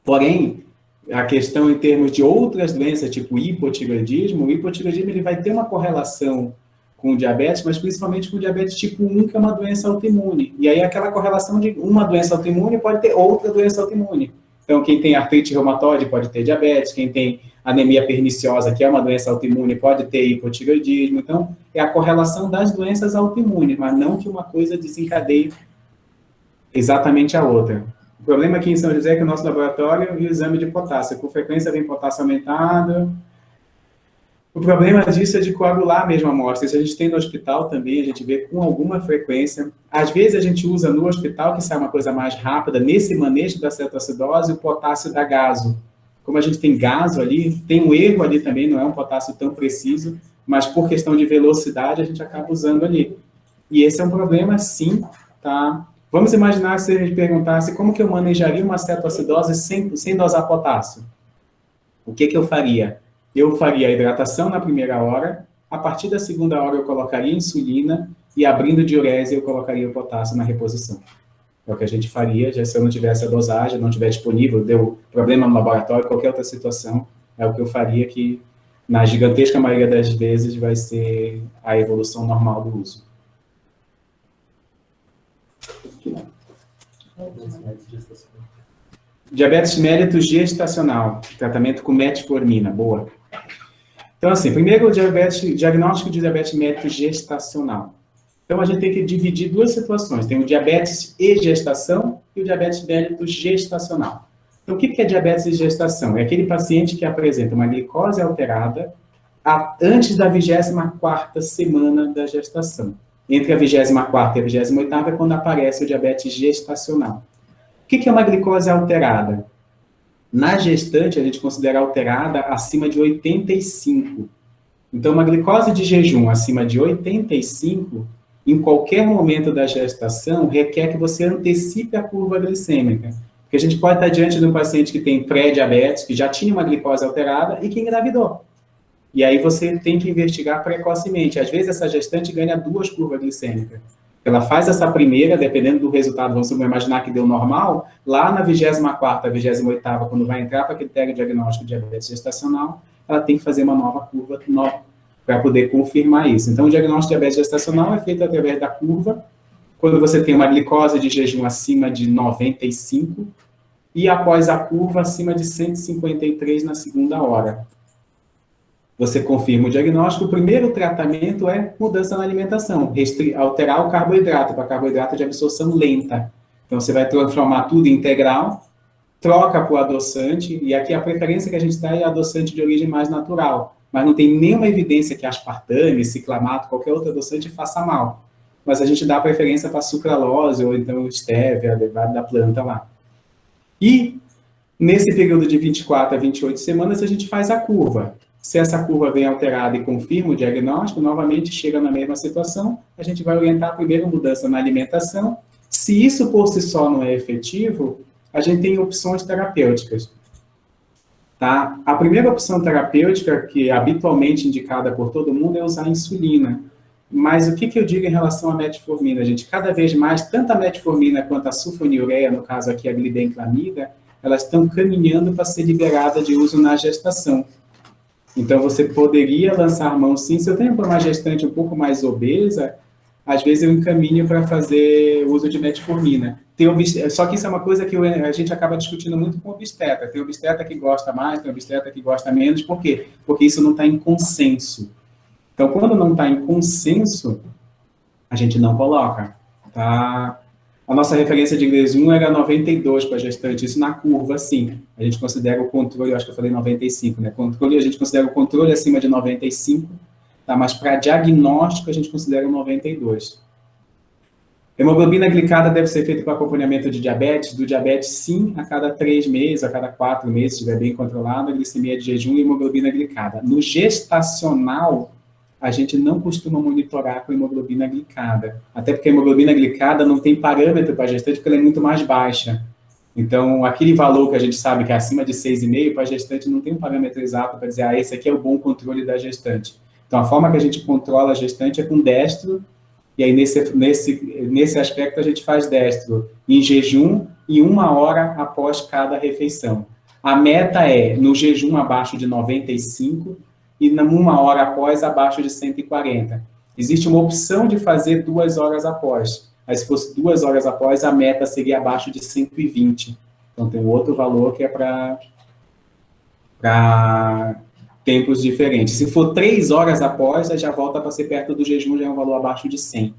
Porém, a questão em termos de outras doenças, tipo hipotireoidismo, o hipotireoidismo ele vai ter uma correlação com o diabetes, mas principalmente com o diabetes tipo 1, que é uma doença autoimune. E aí aquela correlação de uma doença autoimune pode ter outra doença autoimune. Então, quem tem artrite reumatoide pode ter diabetes, quem tem anemia perniciosa, que é uma doença autoimune, pode ter hipotireoidismo. Então, é a correlação das doenças autoimunes, mas não que uma coisa desencadeie exatamente a outra. O problema aqui em São José é que o nosso laboratório e o exame de potássio, com frequência vem potássio aumentado. O problema disso é de coagular mesmo a amostra. Isso a gente tem no hospital também, a gente vê com alguma frequência. Às vezes a gente usa no hospital, que sai uma coisa mais rápida, nesse manejo da cetoacidose, o potássio da gaso. Como a gente tem gaso ali, tem um erro ali também, não é um potássio tão preciso, mas por questão de velocidade a gente acaba usando ali. E esse é um problema, sim, tá? Vamos imaginar se a gente perguntasse como que eu manejaria uma cetoacidose sem dosar potássio. O que eu faria? Eu faria a hidratação na primeira hora, a partir da segunda hora eu colocaria insulina e abrindo diurese eu colocaria o potássio na reposição. É o que a gente faria, já se eu não tivesse a dosagem, não tiver disponível, deu problema no laboratório, qualquer outra situação, é o que eu faria que, na gigantesca maioria das vezes, vai ser a evolução normal do uso. Diabetes mellitus gestacional, tratamento com metformina, boa. Então, assim, primeiro, diagnóstico de diabetes mellitus gestacional. Então, a gente tem que dividir duas situações. Tem o diabetes e gestação e o diabetes mellitus gestacional. Então, o que é diabetes de gestação? É aquele paciente que apresenta uma glicose alterada antes da 24ª semana da gestação. Entre a 24ª e a 28ª é quando aparece o diabetes gestacional. O que é uma glicose alterada? Na gestante, a gente considera alterada acima de 85. Então, uma glicose de jejum acima de 85, em qualquer momento da gestação, requer que você antecipe a curva glicêmica. Porque a gente pode estar diante de um paciente que tem pré-diabetes, que já tinha uma glicose alterada e que engravidou. E aí você tem que investigar precocemente. Às vezes, essa gestante ganha 2 curvas glicêmicas. Ela faz essa primeira, dependendo do resultado, vamos imaginar que deu normal, lá na 24ª, 28ª, quando vai entrar para critério diagnóstico de diabetes gestacional, ela tem que fazer uma nova curva para poder confirmar isso. Então, o diagnóstico de diabetes gestacional é feito através da curva, quando você tem uma glicose de jejum acima de 95 e após a curva acima de 153 na segunda hora. Você confirma o diagnóstico, o primeiro tratamento é mudança na alimentação, alterar o carboidrato para carboidrato de absorção lenta. Então, você vai transformar tudo em integral, troca para o adoçante, e aqui a preferência que a gente dá é adoçante de origem mais natural, mas não tem nenhuma evidência que aspartame, ciclamato, qualquer outro adoçante faça mal. Mas a gente dá preferência para sucralose ou então stevia, derivado da planta lá. E, nesse período de 24 a 28 semanas, a gente faz a curva. Se essa curva vem alterada e confirma o diagnóstico, novamente chega na mesma situação, a gente vai orientar a primeira mudança na alimentação. Se isso por si só não é efetivo, a gente tem opções terapêuticas. Tá? A primeira opção terapêutica, que é habitualmente indicada por todo mundo, é usar insulina. Mas o que eu digo em relação à metformina, gente? Cada vez mais, tanto a metformina quanto a sulfonilureia, no caso aqui a glibenclamida, elas estão caminhando para ser liberada de uso na gestação. Então, você poderia lançar mão, sim. Se eu tenho uma gestante um pouco mais obesa, às vezes eu encaminho para fazer uso de metformina. Só que isso é uma coisa que a gente acaba discutindo muito com o obstetra. Tem obstetra que gosta mais, tem obstetra que gosta menos. Por quê? Porque isso não está em consenso. Então, quando não está em consenso, a gente não coloca. Tá? A nossa referência de inglês 1 era 92 para gestante, isso na curva, sim. A gente considera o controle, eu acho que eu falei 95, né? Controle, a gente considera o controle acima de 95, tá? Mas para diagnóstico, a gente considera o 92. Hemoglobina glicada deve ser feita para acompanhamento de diabetes, do diabetes, sim, a cada 3 meses, a cada 4 meses, se estiver bem controlado, a glicemia de jejum e hemoglobina glicada. No gestacional, a gente não costuma monitorar com hemoglobina glicada. Até porque a hemoglobina glicada não tem parâmetro para a gestante, porque ela é muito mais baixa. Então, aquele valor que a gente sabe que é acima de 6,5, para a gestante não tem um parâmetro exato para dizer, esse aqui é o bom controle da gestante. Então, a forma que a gente controla a gestante é com destro, e aí nesse aspecto a gente faz destro em jejum e 1 hora após cada refeição. A meta é no jejum abaixo de 95 e 1 hora após, abaixo de 140. Existe uma opção de fazer 2 horas após. Mas se fosse 2 horas após, a meta seria abaixo de 120. Então, tem outro valor que é para tempos diferentes. Se for 3 horas após, já volta para ser perto do jejum, já é um valor abaixo de 100.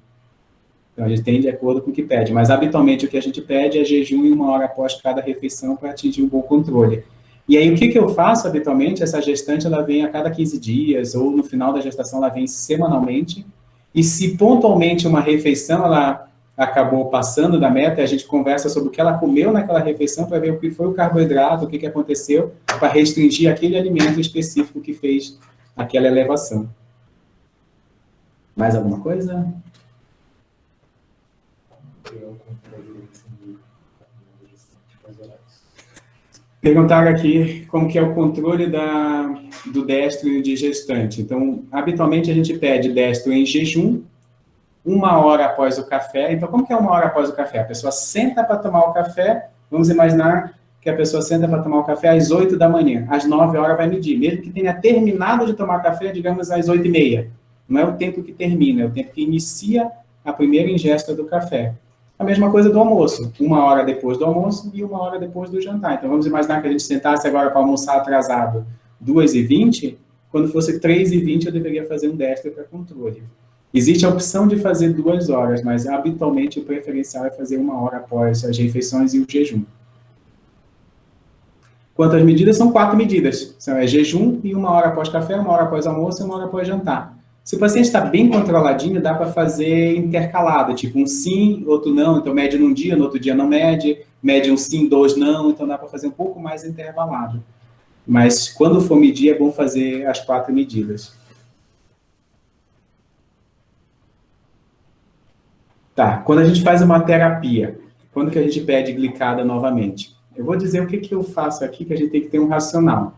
Então, a gente tem de acordo com o que pede. Mas, habitualmente, o que a gente pede é jejum em 1 hora após cada refeição para atingir um bom controle. E aí, o que eu faço habitualmente? Essa gestante, ela vem a cada 15 dias, ou no final da gestação, ela vem semanalmente. E se pontualmente uma refeição, ela acabou passando da meta, a gente conversa sobre o que ela comeu naquela refeição para ver o que foi o carboidrato, o que aconteceu, para restringir aquele alimento específico que fez aquela elevação. Mais alguma coisa? Perguntaram aqui como que é o controle do destro de gestante. Então, habitualmente a gente pede destro em jejum, 1 hora após o café. Então, como que é 1 hora após o café? A pessoa senta para tomar o café, vamos imaginar que a pessoa senta para tomar o café às 8 da manhã. Às 9 horas vai medir. Mesmo que tenha terminado de tomar café, digamos, às 8h30. Não é o tempo que termina, é o tempo que inicia a primeira ingesta do café. A mesma coisa do almoço, 1 hora depois do almoço e 1 hora depois do jantar. Então, vamos imaginar que a gente sentasse agora para almoçar atrasado 2h20, quando fosse 3h20 eu deveria fazer um destro para controle. Existe a opção de fazer 2 horas, mas habitualmente o preferencial é fazer 1 hora após as refeições e o jejum. Quanto às medidas, são 4 medidas. É jejum e 1 hora após café, 1 hora após almoço e 1 hora após jantar. Se o paciente está bem controladinho, dá para fazer intercalado, tipo um sim, outro não, então mede num dia, no outro dia não mede, mede um sim, 2 não, então dá para fazer um pouco mais intervalado. Mas quando for medir, é bom fazer as 4 medidas. Tá, quando a gente faz uma terapia, quando que a gente pede glicada novamente? Eu vou dizer o que eu faço aqui, que a gente tem que ter um racional.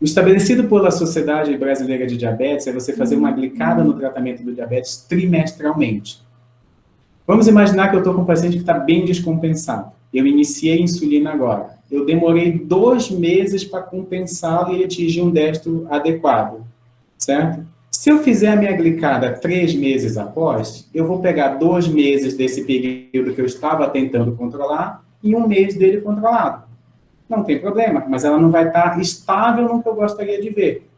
O estabelecido pela Sociedade Brasileira de Diabetes é você fazer uma glicada no tratamento do diabetes trimestralmente. Vamos imaginar que eu estou com um paciente que está bem descompensado. Eu iniciei insulina agora. Eu demorei 2 meses para compensá-lo e atingir um destro adequado, certo? Se eu fizer a minha glicada 3 meses após, eu vou pegar 2 meses desse período que eu estava tentando controlar e 1 mês dele controlado. Não tem problema, mas ela não vai estar estável no que eu gostaria de ver.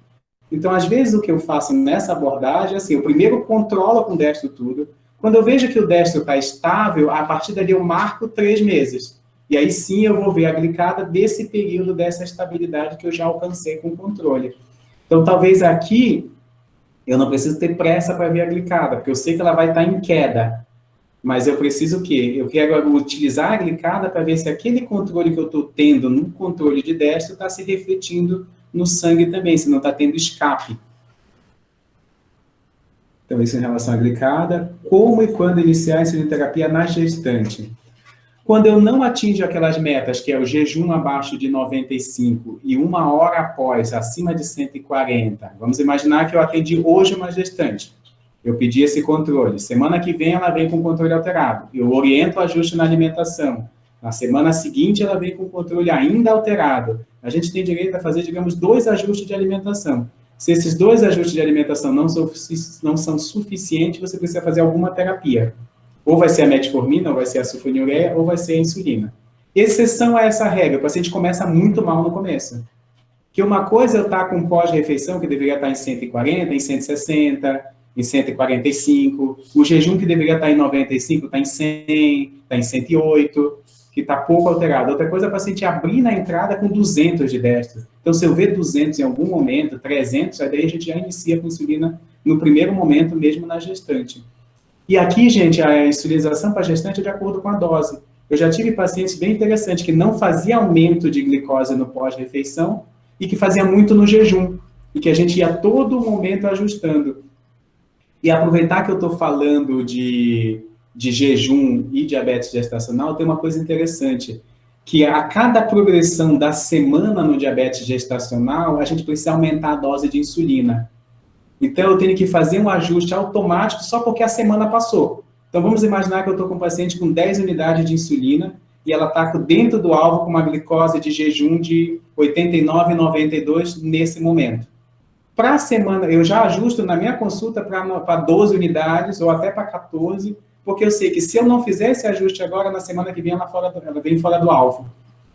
Então, às vezes, o que eu faço nessa abordagem é assim, eu primeiro controlo com o destro tudo. Quando eu vejo que o destro está estável, a partir dali eu marco 3 meses. E aí sim eu vou ver a glicada desse período, dessa estabilidade que eu já alcancei com o controle. Então, talvez aqui eu não preciso ter pressa para ver a glicada, porque eu sei que ela vai estar em queda. Mas eu preciso o quê? Eu quero utilizar a glicada para ver se aquele controle que eu estou tendo no controle de destro está se refletindo no sangue também, se não está tendo escape. Então, isso em relação à glicada. Como e quando iniciar a insulinoterapia na gestante? Quando eu não atingo aquelas metas, que é o jejum abaixo de 95 e 1 hora após, acima de 140, vamos imaginar que eu atendi hoje uma gestante. Eu pedi esse controle. Semana que vem ela vem com controle alterado. Eu oriento o ajuste na alimentação. Na semana seguinte ela vem com controle ainda alterado. A gente tem direito a fazer, digamos, 2 ajustes de alimentação. Se esses 2 ajustes de alimentação não são suficientes, você precisa fazer alguma terapia. Ou vai ser a metformina, ou vai ser a sulfonilureia, ou vai ser a insulina. Exceção a essa regra, o paciente começa muito mal no começo. Que uma coisa é eu estar com pós-refeição, que deveria estar em 140, em 160, em 145, o jejum que deveria estar em 95 está em 100, está em 108, que está pouco alterado. Outra coisa é o paciente abrir na entrada com 200 de destro. Então, se eu ver 200 em algum momento, 300, aí a gente já inicia com insulina no primeiro momento, mesmo na gestante. E aqui, gente, a insulinização para gestante é de acordo com a dose. Eu já tive pacientes bem interessantes que não fazia aumento de glicose no pós-refeição e que fazia muito no jejum. E que a gente ia a todo momento ajustando. E aproveitar que eu estou falando de jejum e diabetes gestacional, tem uma coisa interessante, que a cada progressão da semana no diabetes gestacional, a gente precisa aumentar a dose de insulina. Então, eu tenho que fazer um ajuste automático só porque a semana passou. Então, vamos imaginar que eu estou com um paciente com 10 unidades de insulina e ela está dentro do alvo com uma glicose de jejum de 89,92 nesse momento. Para a semana, eu já ajusto na minha consulta para 12 unidades ou até para 14, porque eu sei que se eu não fizer esse ajuste agora, na semana que vem ela vem fora do alvo.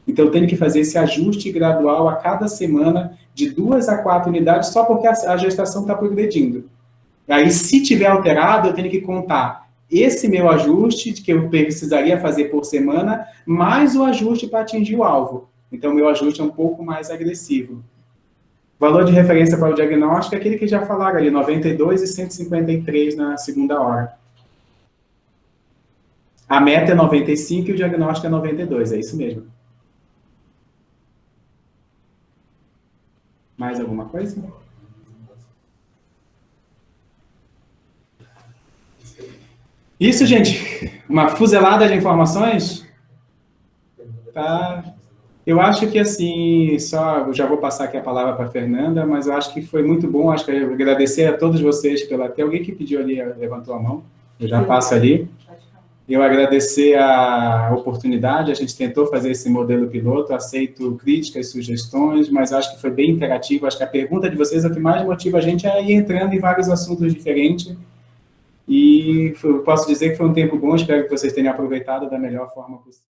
Então, eu tenho que fazer esse ajuste gradual a cada semana, de 2 a 4 unidades, só porque a gestação está progredindo. Aí, se tiver alterado, eu tenho que contar esse meu ajuste, que eu precisaria fazer por semana, mais o ajuste para atingir o alvo. Então, o meu ajuste é um pouco mais agressivo. Valor de referência para o diagnóstico é aquele que já falaram ali, 92 e 153 na segunda hora. A meta é 95 e o diagnóstico é 92, é isso mesmo. Mais alguma coisa? Isso, gente. Uma fuzelada de informações? Tá. Eu acho que, assim, eu já vou passar aqui a palavra para a Fernanda, mas eu acho que foi muito bom. Acho que eu agradecer a todos vocês pela... Tem alguém que pediu ali, levantou a mão. Eu já passo ali. Eu agradecer a oportunidade, a gente tentou fazer esse modelo piloto, aceito críticas, sugestões, mas acho que foi bem interativo, acho que a pergunta de vocês é o que mais motiva a gente a ir entrando em vários assuntos diferentes, e posso dizer que foi um tempo bom, espero que vocês tenham aproveitado da melhor forma possível.